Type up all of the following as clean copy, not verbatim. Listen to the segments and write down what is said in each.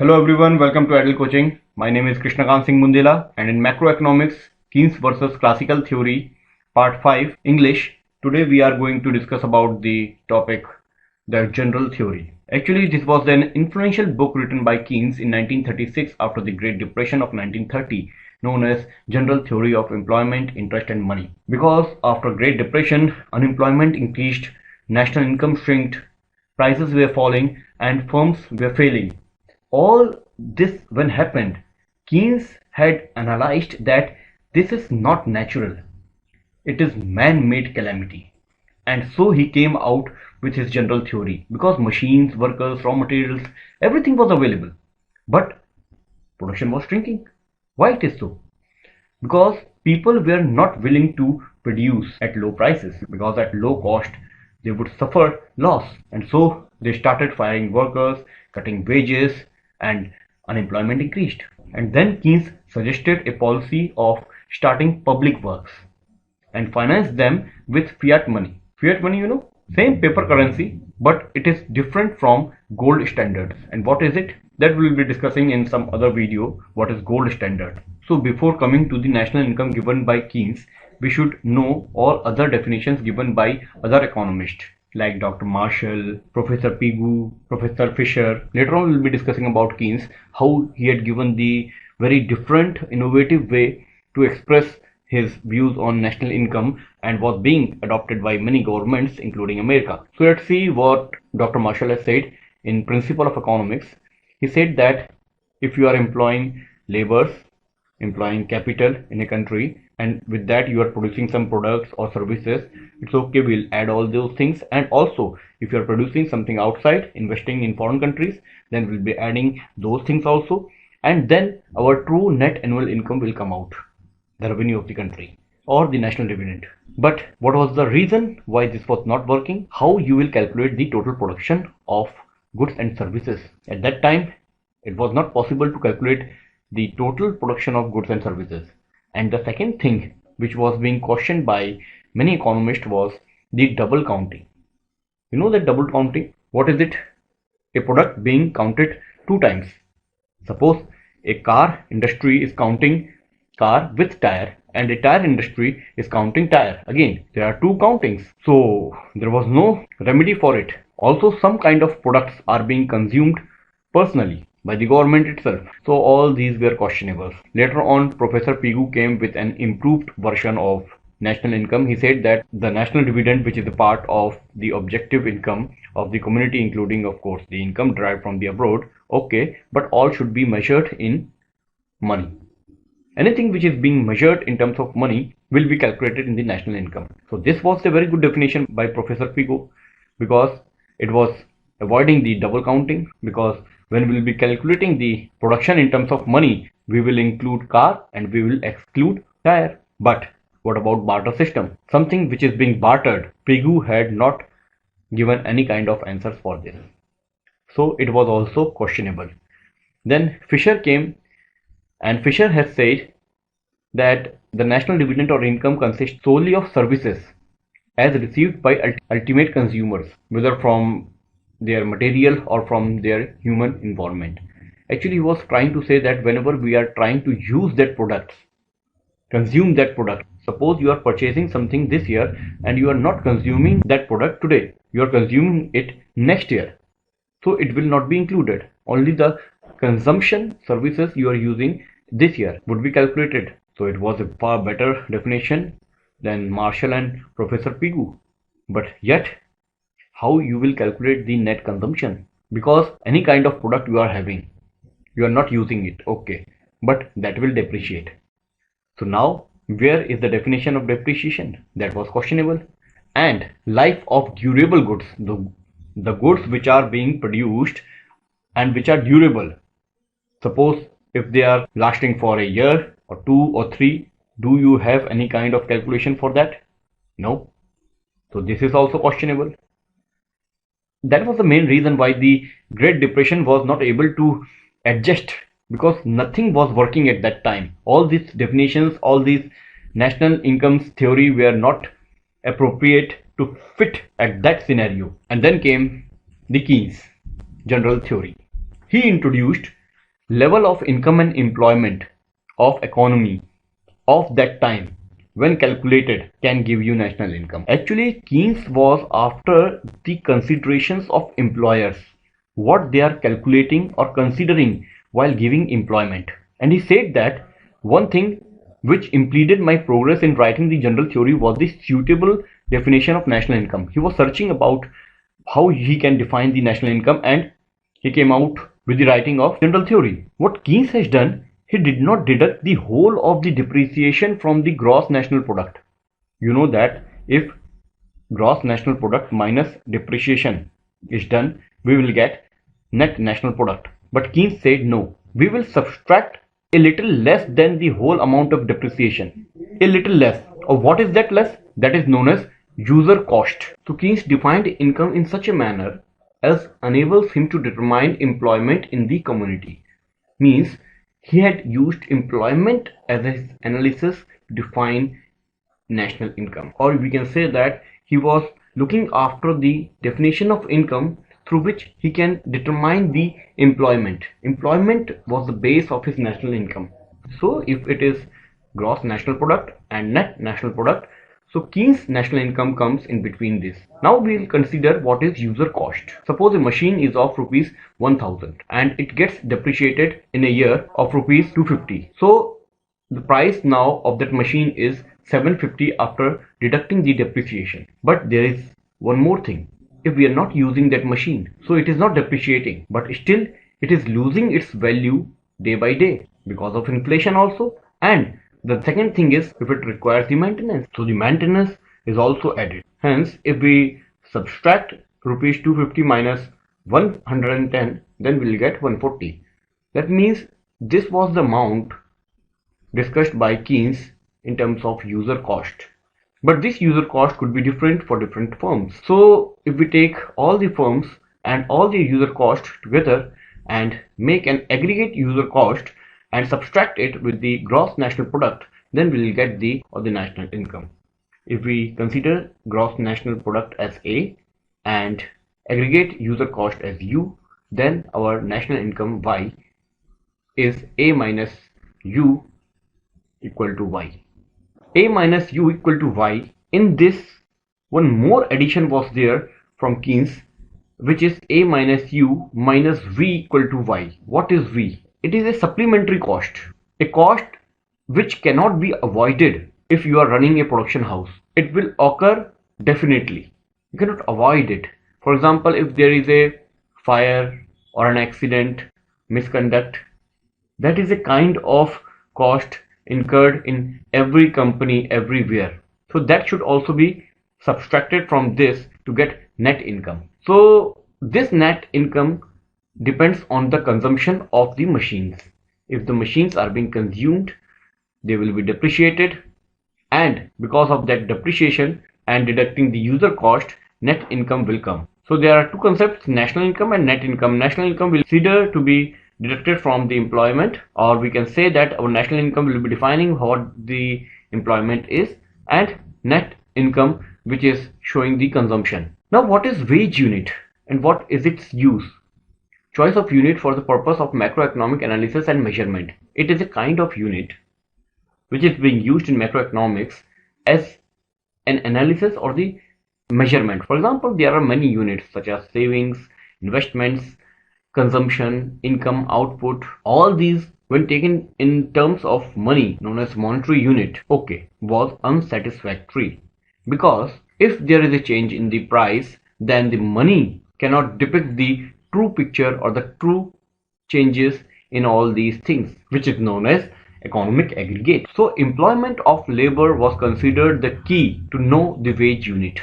Hello everyone, welcome to Idle Coaching. My name is Krishnakant Singh Mundela, and in macroeconomics, Keynes versus classical theory, part 5, English. Today we are going to discuss about the topic, the general theory. Actually, this was an influential book written by Keynes in 1936 after the Great Depression of 1930, known as General Theory of Employment, Interest and Money. Because after Great Depression, unemployment increased, national income shrinked, prices were falling, and firms were failing. All this when happened, Keynes had analyzed that this is not natural, it is man-made calamity. And so he came out with his general theory, because machines, workers, raw materials, everything was available. But production was shrinking. Why it is so? Because people were not willing to produce at low prices, because at low cost they would suffer loss. And so they started firing workers, cutting wages, and unemployment increased. And then Keynes suggested a policy of starting public works and finance them with fiat money. Fiat money, same paper currency, but it is different from gold standards. And what is it? That we will be discussing in some other video, what is gold standard. So before coming to the national income given by Keynes, we should know all other definitions given by other economists like Dr. Marshall, Professor Pigou, Professor Fisher. Later on we will be discussing about Keynes, how he had given the very different, innovative way to express his views on national income and was being adopted by many governments including America. So let's see what Dr. Marshall has said in Principle of Economics. He said that if you are employing laborers, employing capital in a country, and with that you are producing some products or services, it's okay, we'll add all those things. And also if you are producing something outside, investing in foreign countries, then we'll be adding those things also, and then our true net annual income will come out, the revenue of the country or the national dividend. But what was the reason why this was not working? How you will calculate the total production of goods and services? At that time it was not possible to calculate the total production of goods and services. And the second thing which was being questioned by many economists was the double counting. You know that double counting? What is it? A product being counted two times. Suppose a car industry is counting car with tire, and a tire industry is counting tire. Again, there are two countings. So there was no remedy for it. Also, some kind of products are being consumed personally by the government itself. So all these were questionable. Later on, Professor Pigou came with an improved version of national income. He said that the national dividend, which is a part of the objective income of the community, including of course the income derived from the abroad, okay, but all should be measured in money. Anything which is being measured in terms of money will be calculated in the national income. So this was a very good definition by Professor Pigou, because it was avoiding the double counting, because when we will be calculating the production in terms of money, we will include car and we will exclude tire. But what about barter system? Something which is being bartered. Pigou had not given any kind of answers for this. So it was also questionable. Then Fisher came, and Fisher has said that the national dividend or income consists solely of services as received by ultimate consumers, whether from their material or from their human involvement. Actually, he was trying to say that whenever we are trying to use that product, consume that product, suppose you are purchasing something this year and you are not consuming that product today, you are consuming it next year, so it will not be included. Only the consumption services you are using this year would be calculated. So it was a far better definition than Marshall and Professor Pigou. But yet, how you will calculate the net consumption? Because any kind of product you are having, you are not using it, okay, but that will depreciate. So now where is the definition of depreciation? That was questionable. And life of durable goods, the goods which are being produced and which are durable. Suppose if they are lasting for a year or 2 or 3, do you have any kind of calculation for that? No. So this is also questionable. That was the main reason why the Great Depression was not able to adjust, because nothing was working at that time. All these definitions, all these national incomes theory were not appropriate to fit at that scenario. And then came the Keynes general theory. He introduced level of income and employment of economy of that time when calculated can give you national income. Actually, Keynes was after the considerations of employers, what they are calculating or considering while giving employment. And he said that one thing which impeded my progress in writing the general theory was the suitable definition of national income. He was searching about how he can define the national income, and he came out with the writing of general theory. What Keynes has done, he did not deduct the whole of the depreciation from the gross national product. You know that if gross national product minus depreciation is done, we will get net national product. But Keynes said no, we will subtract a little less than the whole amount of depreciation. A little less. Or what is that less? That is known as user cost. So Keynes defined income in such a manner as enables him to determine employment in the community. Means he had used employment as his analysis to define national income. Or we can say that he was looking after the definition of income through which he can determine the employment. Employment was the base of his national income. So if it is gross national product and net national product, so Keynes national income comes in between this. Now we will consider what is user cost. Suppose a machine is of rupees 1000 and it gets depreciated in a year of rupees 250. So the price now of that machine is 750 after deducting the depreciation. But there is one more thing. If we are not using that machine, so it is not depreciating, but still it is losing its value day by day because of inflation also. And the second thing is if it requires the maintenance, so the maintenance is also added. Hence, if we subtract rupees 250 minus 110, then we will get 140. That means this was the amount discussed by Keynes in terms of user cost. But this user cost could be different for different firms. So if we take all the firms and all the user cost together and make an aggregate user cost and subtract it with the gross national product, then we will get the national income. If we consider gross national product as A and aggregate user cost as U, then our national income Y is A minus U equal to Y. A minus U equal to Y. In this, one more addition was there from Keynes, which is A minus U minus V equal to Y. What is V? It is a supplementary cost, a cost which cannot be avoided if you are running a production house. It will occur definitely. You cannot avoid it. For example, if there is a fire or an accident, misconduct, that is a kind of cost incurred in every company everywhere. So that should also be subtracted from this to get net income. So this net income depends on the consumption of the machines. If the machines are being consumed, they will be depreciated, and because of that depreciation and deducting the user cost, net income will come. So there are two concepts, national income and net income. National income will consider to be deducted from the employment, or we can say that our national income will be defining what the employment is, and net income which is showing the consumption. Now what is wage unit and what is its use? Choice of unit for the purpose of macroeconomic analysis and measurement. It is a kind of unit which is being used in macroeconomics as an analysis or the measurement. For example, there are many units such as savings, investments, consumption, income, output. All these, when taken in terms of money, known as monetary unit, okay, was unsatisfactory, because if there is a change in the price, then the money cannot depict the true picture or the true changes in all these things, which is known as economic aggregate. So employment of labor was considered the key to know the wage unit.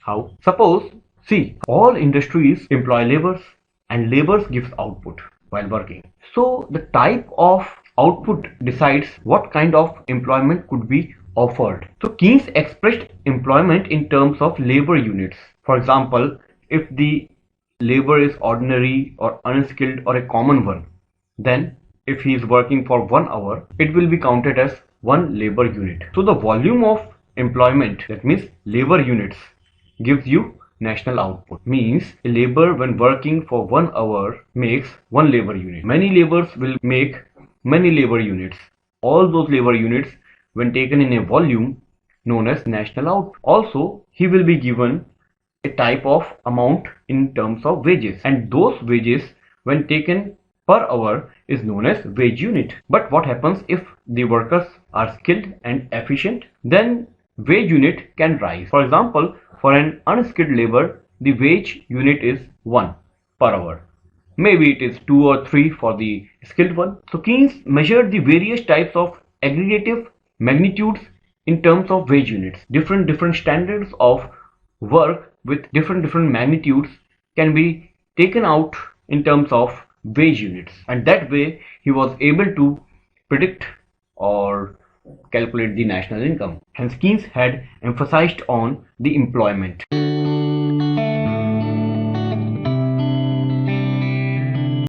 How? Suppose, see, all industries employ laborers and laborers gives output while working. So the type of output decides what kind of employment could be offered. So Keynes expressed employment in terms of labor units. For example, if the labor is ordinary or unskilled or a common one, then if he is working for 1 hour, it will be counted as 1 labor unit. So the volume of employment, that means labor units, gives you national output. Means a labor when working for 1 hour makes 1 labor unit. Many laborers will make many labor units. All those labor units when taken in a volume known as national output. Also, he will be given a type of amount in terms of wages, and those wages when taken per hour is known as wage unit. But what happens if the workers are skilled and efficient? Then wage unit can rise. For example, for an unskilled labor, the wage unit is 1 per hour. Maybe it is 2 or 3 for the skilled one. So Keynes measured the various types of aggregative magnitudes in terms of wage units. Different standards of work with different magnitudes can be taken out in terms of wage units, and that way he was able to predict or calculate the national income. Hence Keynes had emphasized on the employment.